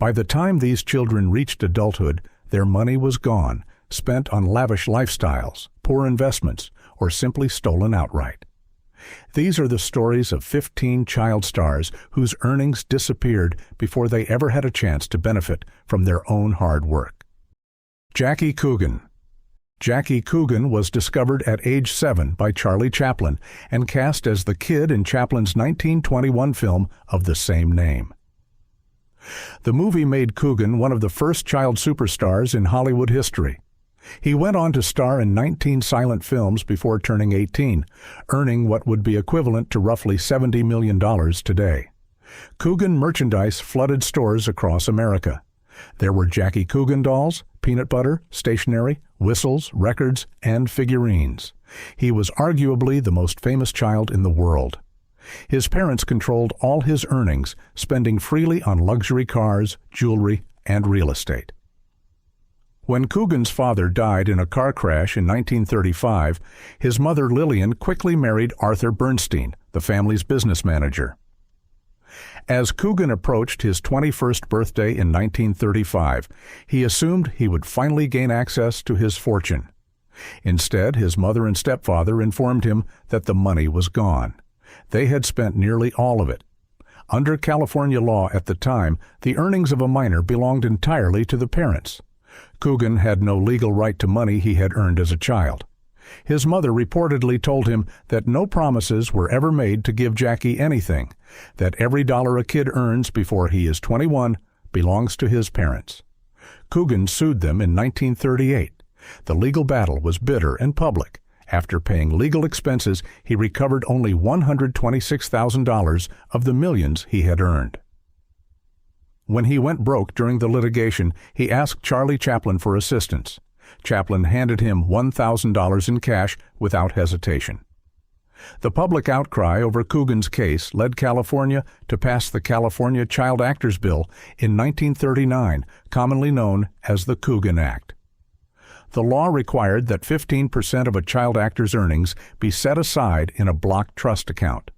By the time these children reached adulthood, their money was gone, spent on lavish lifestyles, poor investments, or simply stolen outright. These are the stories of 15 child stars whose earnings disappeared before they ever had a chance to benefit from their own hard work. Jackie Coogan. Jackie Coogan was discovered at age 7 by Charlie Chaplin and cast as the kid in Chaplin's 1921 film of the same name. The movie made Coogan one of the first child superstars in Hollywood history. He went on to star in 19 silent films before turning 18, earning what would be equivalent to roughly $70 million today. Coogan merchandise flooded stores across America. There were Jackie Coogan dolls, peanut butter, stationery, whistles, records, and figurines. He was arguably the most famous child in the world. His parents controlled all his earnings, spending freely on luxury cars, jewelry, and real estate. When Coogan's father died in a car crash in 1935, his mother Lillian quickly married Arthur Bernstein, the family's business manager. As Coogan approached his 21st birthday in 1935, he assumed he would finally gain access to his fortune. Instead, his mother and stepfather informed him that the money was gone. They had spent nearly all of it. Under California law at the time, the earnings of a minor belonged entirely to the parents. Coogan had no legal right to money he had earned as a child. His mother reportedly told him that no promises were ever made to give Jackie anything, that every dollar a kid earns before he is 21 belongs to his parents. Coogan sued them in 1938. The legal battle was bitter and public. After paying legal expenses, he recovered only $126,000 of the millions he had earned. When he went broke during the litigation, he asked Charlie Chaplin for assistance. Chaplin handed him $1,000 in cash without hesitation. The public outcry over Coogan's case led California to pass the California Child Actors Bill in 1939, commonly known as the Coogan Act. The law required that 15% of a child actor's earnings be set aside in a block trust account.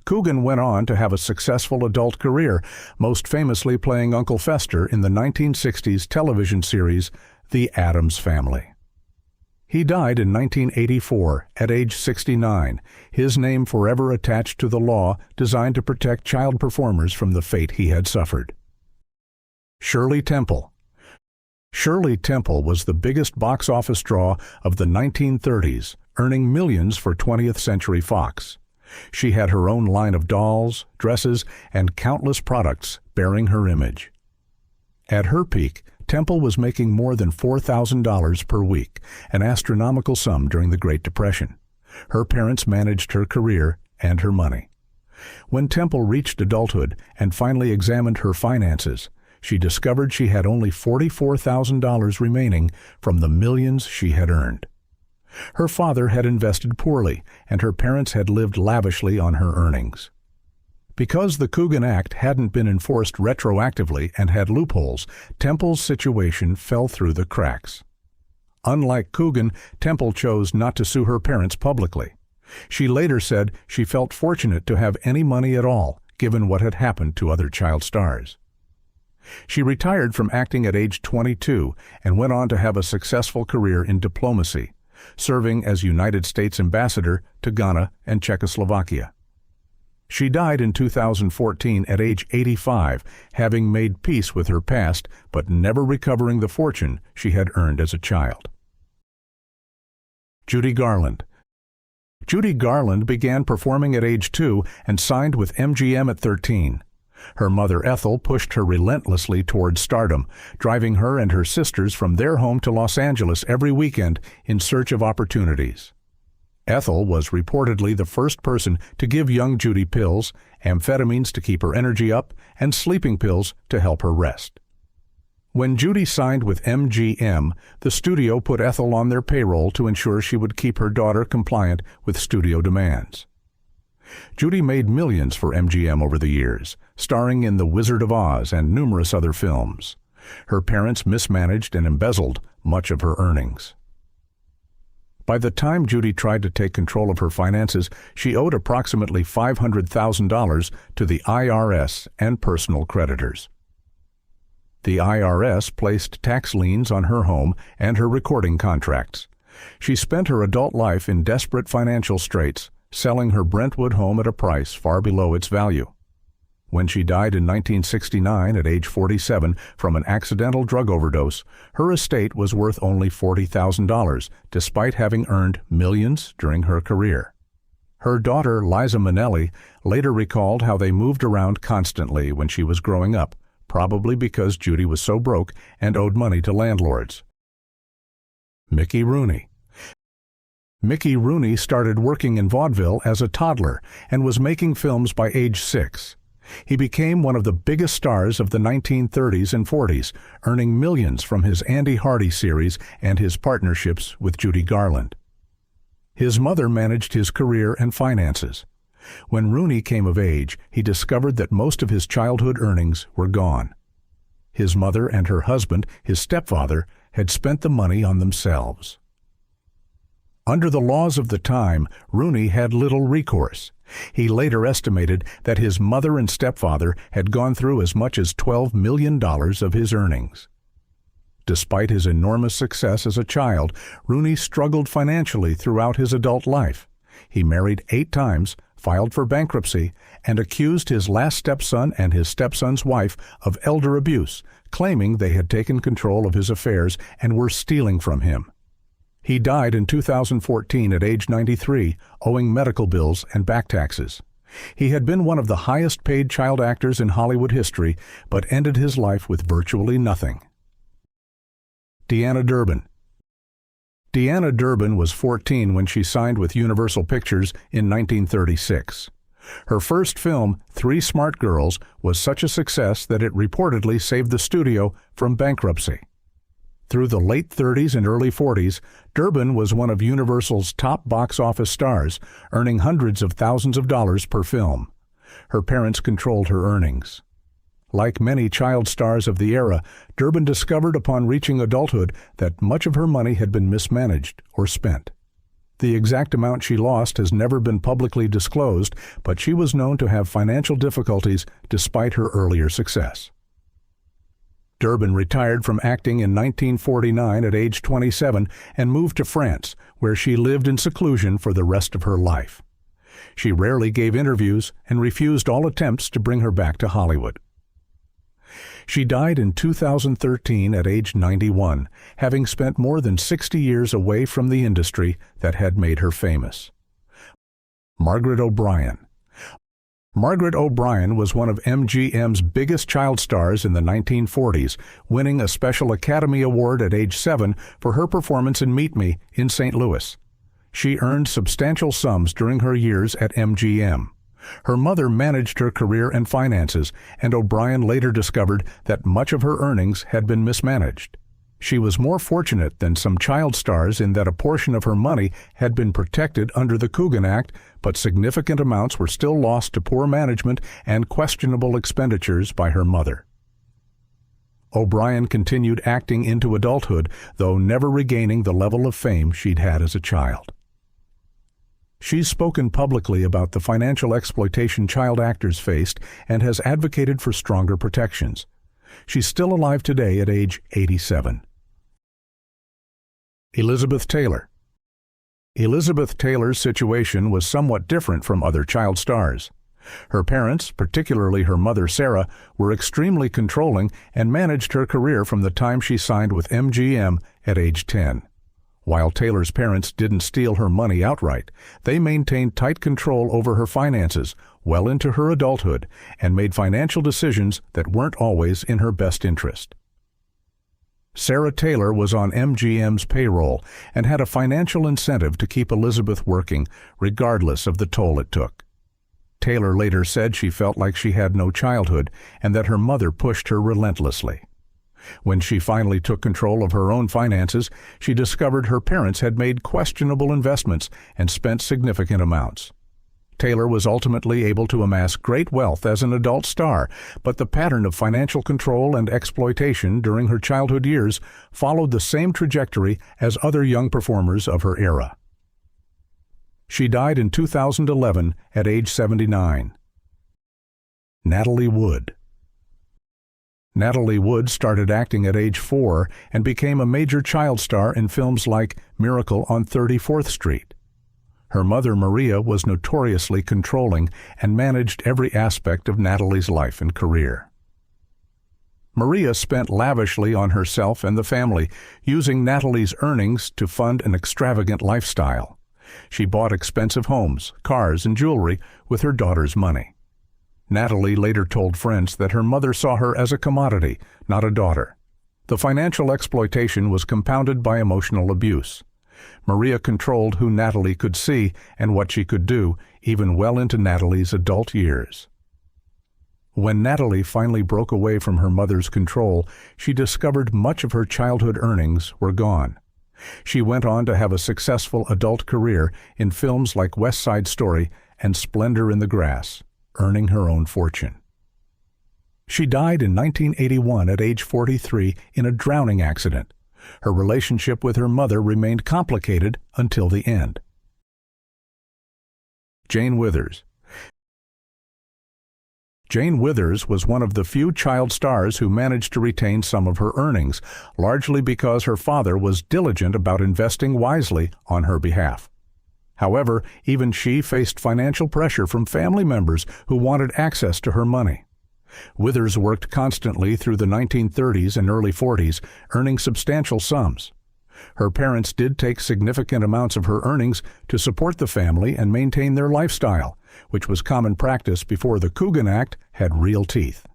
Coogan went on to have a successful adult career, most famously playing Uncle Fester in the 1960s television series The Addams Family. He died in 1984 at age 69, his name forever attached to the law designed to protect child performers from the fate he had suffered. Shirley Temple. Shirley Temple was the biggest box office draw of the 1930s, earning millions for 20th Century Fox. She had her own line of dolls, dresses, and countless products bearing her image. At her peak, Temple was making more than $4,000 per week, an astronomical sum during the Great Depression. Her parents managed her career and her money. When Temple reached adulthood and finally examined her finances, she discovered she had only $44,000 remaining from the millions she had earned. Her father had invested poorly, and her parents had lived lavishly on her earnings. Because the Coogan Act hadn't been enforced retroactively and had loopholes, Temple's situation fell through the cracks. Unlike Coogan, Temple chose not to sue her parents publicly. She later said she felt fortunate to have any money at all, given what had happened to other child stars. She retired from acting at age 22 and went on to have a successful career in diplomacy, serving as United States ambassador to Ghana and Czechoslovakia. She died in 2014 at age 85, having made peace with her past but never recovering the fortune she had earned as a child. Judy Garland. Judy Garland began performing at age 2 and signed with MGM at 13. Her mother Ethel pushed her relentlessly toward stardom, driving her and her sisters from their home to Los Angeles every weekend in search of opportunities. Ethel was reportedly the first person to give young Judy pills, amphetamines to keep her energy up, and sleeping pills to help her rest. When Judy signed with MGM, the studio put Ethel on their payroll to ensure she would keep her daughter compliant with studio demands. Judy made millions for MGM over the years, starring in The Wizard of Oz and numerous other films. Her parents mismanaged and embezzled much of her earnings. By the time Judy tried to take control of her finances, she owed approximately $500,000 to the IRS and personal creditors. The IRS placed tax liens on her home and her recording contracts. She spent her adult life in desperate financial straits, selling her Brentwood home at a price far below its value. When she died in 1969 at age 47 from an accidental drug overdose, her estate was worth only $40,000, despite having earned millions during her career. Her daughter, Liza Minnelli, later recalled how they moved around constantly when she was growing up, probably because Judy was so broke and owed money to landlords. Mickey Rooney. Mickey Rooney started working in vaudeville as a toddler and was making films by age 6. He became one of the biggest stars of the 1930s and 40s, earning millions from his Andy Hardy series and his partnerships with Judy Garland. His mother managed his career and finances. When Rooney came of age, he discovered that most of his childhood earnings were gone. His mother and her husband, his stepfather, had spent the money on themselves. Under the laws of the time, Rooney had little recourse. He later estimated that his mother and stepfather had gone through as much as $12 million of his earnings. Despite his enormous success as a child, Rooney struggled financially throughout his adult life. He married 8 times, filed for bankruptcy, and accused his last stepson and his stepson's wife of elder abuse, claiming they had taken control of his affairs and were stealing from him. He died in 2014 at age 93, owing medical bills and back taxes. He had been one of the highest-paid child actors in Hollywood history, but ended his life with virtually nothing. Deanna Durbin. Deanna Durbin was 14 when she signed with Universal Pictures in 1936. Her first film, Three Smart Girls, was such a success that it reportedly saved the studio from bankruptcy. Through the late 30s and early 40s, Durbin was one of Universal's top box office stars, earning hundreds of thousands of dollars per film. Her parents controlled her earnings. Like many child stars of the era, Durbin discovered upon reaching adulthood that much of her money had been mismanaged or spent. The exact amount she lost has never been publicly disclosed, but she was known to have financial difficulties despite her earlier success. Durbin retired from acting in 1949 at age 27 and moved to France, where she lived in seclusion for the rest of her life. She rarely gave interviews and refused all attempts to bring her back to Hollywood. She died in 2013 at age 91, having spent more than 60 years away from the industry that had made her famous. Margaret O'Brien. Margaret O'Brien was one of MGM's biggest child stars in the 1940s, winning a Special Academy Award at age 7 for her performance in Meet Me in St. Louis. She earned substantial sums during her years at MGM. Her mother managed her career and finances, and O'Brien later discovered that much of her earnings had been mismanaged. She was more fortunate than some child stars in that a portion of her money had been protected under the Coogan Act, but significant amounts were still lost to poor management and questionable expenditures by her mother. O'Brien continued acting into adulthood, though never regaining the level of fame she'd had as a child. She's spoken publicly about the financial exploitation child actors faced and has advocated for stronger protections. She's still alive today at age 87. Elizabeth Taylor. Elizabeth Taylor's situation was somewhat different from other child stars. Her parents, particularly her mother Sarah, were extremely controlling and managed her career from the time she signed with MGM at age 10. While Taylor's parents didn't steal her money outright, they maintained tight control over her finances well into her adulthood and made financial decisions that weren't always in her best interest. Sarah Taylor was on MGM's payroll and had a financial incentive to keep Elizabeth working, regardless of the toll it took. Taylor later said she felt like she had no childhood and that her mother pushed her relentlessly. When she finally took control of her own finances, she discovered her parents had made questionable investments and spent significant amounts. Taylor was ultimately able to amass great wealth as an adult star, but the pattern of financial control and exploitation during her childhood years followed the same trajectory as other young performers of her era. She died in 2011 at age 79. Natalie Wood. Natalie Wood started acting at age 4 and became a major child star in films like Miracle on 34th Street. Her mother, Maria, was notoriously controlling and managed every aspect of Natalie's life and career. Maria spent lavishly on herself and the family, using Natalie's earnings to fund an extravagant lifestyle. She bought expensive homes, cars, and jewelry with her daughter's money. Natalie later told friends that her mother saw her as a commodity, not a daughter. The financial exploitation was compounded by emotional abuse. Maria controlled who Natalie could see and what she could do, even well into Natalie's adult years. When Natalie finally broke away from her mother's control, she discovered much of her childhood earnings were gone. She went on to have a successful adult career in films like West Side Story and Splendor in the Grass, earning her own fortune. She died in 1981 at age 43 in a drowning accident. Her relationship with her mother remained complicated until the end. Jane Withers. Jane Withers was one of the few child stars who managed to retain some of her earnings, largely because her father was diligent about investing wisely on her behalf. However, even she faced financial pressure from family members who wanted access to her money. Withers worked constantly through the 1930s and early 40s, earning substantial sums. Her parents did take significant amounts of her earnings to support the family and maintain their lifestyle, which was common practice before the Coogan Act had real teeth.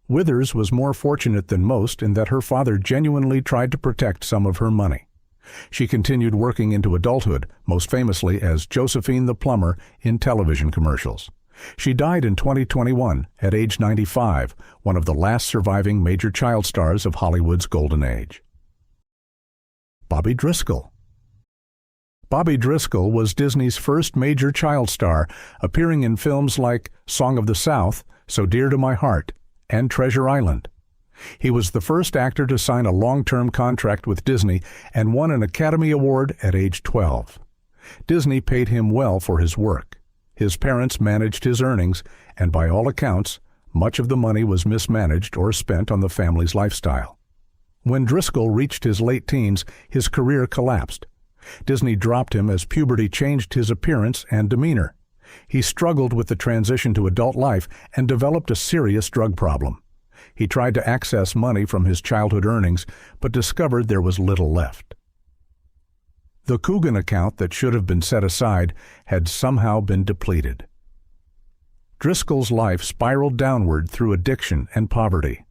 Withers was more fortunate than most in that her father genuinely tried to protect some of her money. She continued working into adulthood, most famously as Josephine the Plumber in television commercials. She died in 2021 at age 95, one of the last surviving major child stars of Hollywood's golden age. Bobby Driscoll. Bobby Driscoll was Disney's first major child star, appearing in films like Song of the South, So Dear to My Heart, and Treasure Island. He was the first actor to sign a long-term contract with Disney and won an Academy Award at age 12. Disney paid him well for his work. His parents managed his earnings, and by all accounts, much of the money was mismanaged or spent on the family's lifestyle. When Driscoll reached his late teens, his career collapsed. Disney dropped him as puberty changed his appearance and demeanor. He struggled with the transition to adult life and developed a serious drug problem. He tried to access money from his childhood earnings, but discovered there was little left. The Coogan account that should have been set aside had somehow been depleted. Driscoll's life spiraled downward through addiction and poverty.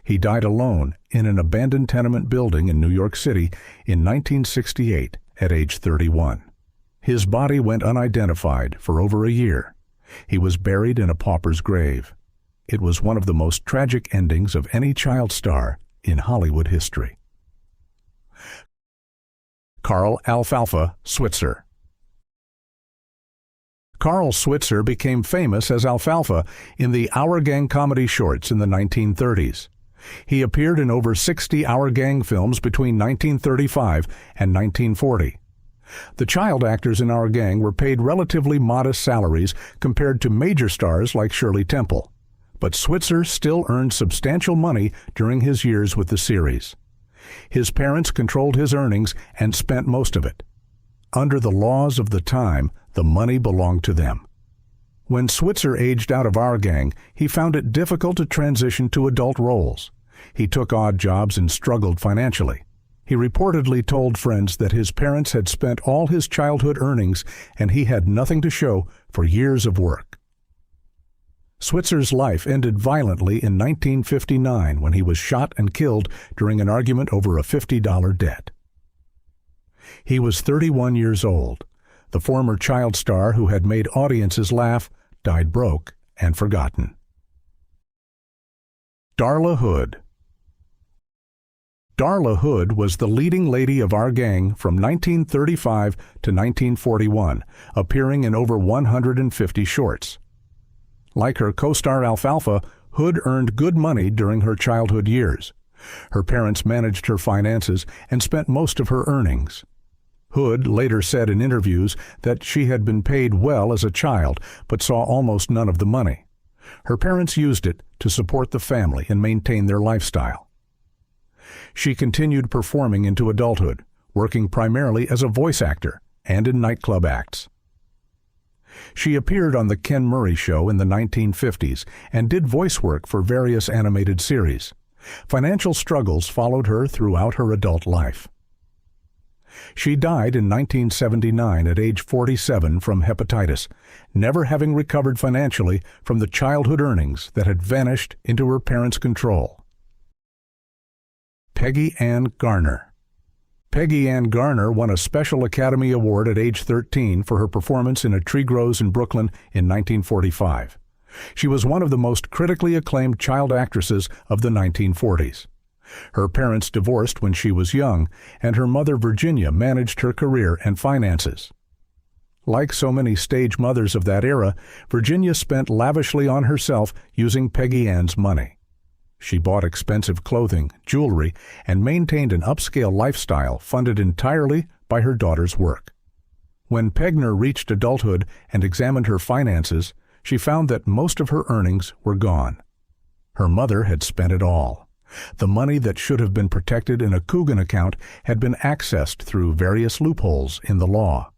He died alone in an abandoned tenement building in New York City in 1968 at age 31. His body went unidentified for over a year. He was buried in a pauper's grave. It was one of the most tragic endings of any child star in Hollywood history. Carl Alfalfa Switzer. Carl Switzer became famous as Alfalfa in the Our Gang comedy shorts in the 1930s. He appeared in over 60 Our Gang films between 1935 and 1940. The child actors in Our Gang were paid relatively modest salaries compared to major stars like Shirley Temple, but Switzer still earned substantial money during his years with the series. His parents controlled his earnings and spent most of it. Under the laws of the time, the money belonged to them. When Switzer aged out of Our Gang, he found it difficult to transition to adult roles. He took odd jobs and struggled financially. He reportedly told friends that his parents had spent all his childhood earnings and he had nothing to show for years of work. Switzer's life ended violently in 1959 when he was shot and killed during an argument over a $50 debt. He was 31 years old. The former child star who had made audiences laugh died broke and forgotten. Darla Hood. Darla Hood was the leading lady of Our Gang from 1935 to 1941, appearing in over 150 shorts. Like her co-star Alfalfa, Hood earned good money during her childhood years. Her parents managed her finances and spent most of her earnings. Hood later said in interviews that she had been paid well as a child, but saw almost none of the money. Her parents used it to support the family and maintain their lifestyle. She continued performing into adulthood, working primarily as a voice actor and in nightclub acts. She appeared on The Ken Murray Show in the 1950s and did voice work for various animated series. Financial struggles followed her throughout her adult life. She died in 1979 at age 47 from hepatitis, never having recovered financially from the childhood earnings that had vanished into her parents' control. Peggy Ann Garner. Peggy Ann Garner won a Special Academy Award at age 13 for her performance in A Tree Grows in Brooklyn in 1945. She was one of the most critically acclaimed child actresses of the 1940s. Her parents divorced when she was young, and her mother Virginia managed her career and finances. Like so many stage mothers of that era, Virginia spent lavishly on herself using Peggy Ann's money. She bought expensive clothing, jewelry, and maintained an upscale lifestyle funded entirely by her daughter's work. When Pegner reached adulthood and examined her finances, she found that most of her earnings were gone. Her mother had spent it all. The money that should have been protected in a Coogan account had been accessed through various loopholes in the law.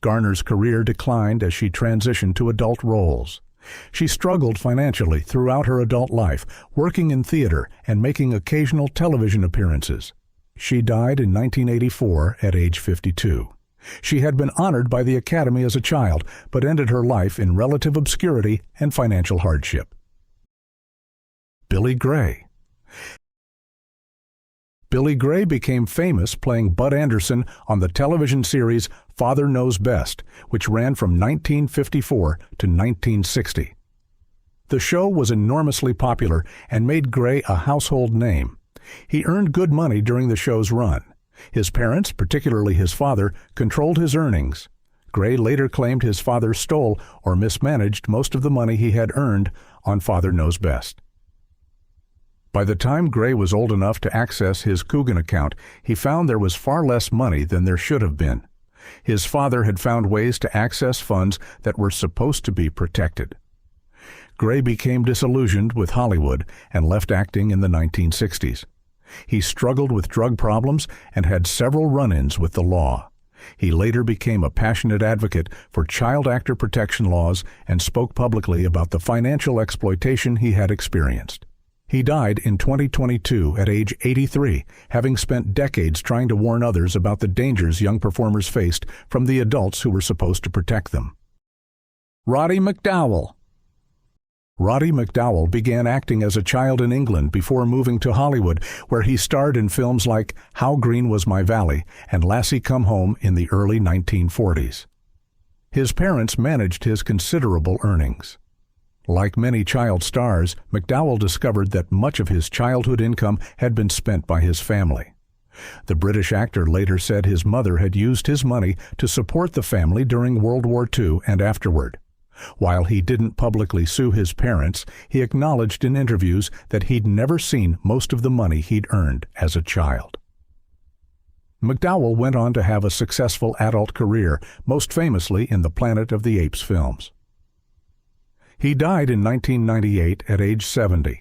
Garner's career declined as she transitioned to adult roles. She struggled financially throughout her adult life, working in theater and making occasional television appearances. She died in 1984 at age 52. She had been honored by the Academy as a child, but ended her life in relative obscurity and financial hardship. Billy Gray. Billy Gray became famous playing Bud Anderson on the television series Father Knows Best, which ran from 1954 to 1960. The show was enormously popular and made Gray a household name. He earned good money during the show's run. His parents, particularly his father, controlled his earnings. Gray later claimed his father stole or mismanaged most of the money he had earned on Father Knows Best. By the time Gray was old enough to access his Coogan account, he found there was far less money than there should have been. His father had found ways to access funds that were supposed to be protected. Gray became disillusioned with Hollywood and left acting in the 1960s. He struggled with drug problems and had several run-ins with the law. He later became a passionate advocate for child actor protection laws and spoke publicly about the financial exploitation he had experienced. He died in 2022 at age 83, having spent decades trying to warn others about the dangers young performers faced from the adults who were supposed to protect them. Roddy McDowall. Roddy McDowall began acting as a child in England before moving to Hollywood, where he starred in films like How Green Was My Valley and Lassie Come Home in the early 1940s. His parents managed his considerable earnings. Like many child stars, McDowall discovered that much of his childhood income had been spent by his family. The British actor later said his mother had used his money to support the family during World War II and afterward. While he didn't publicly sue his parents, he acknowledged in interviews that he'd never seen most of the money he'd earned as a child. McDowall went on to have a successful adult career, most famously in the Planet of the Apes films. He died in 1998 at age 70.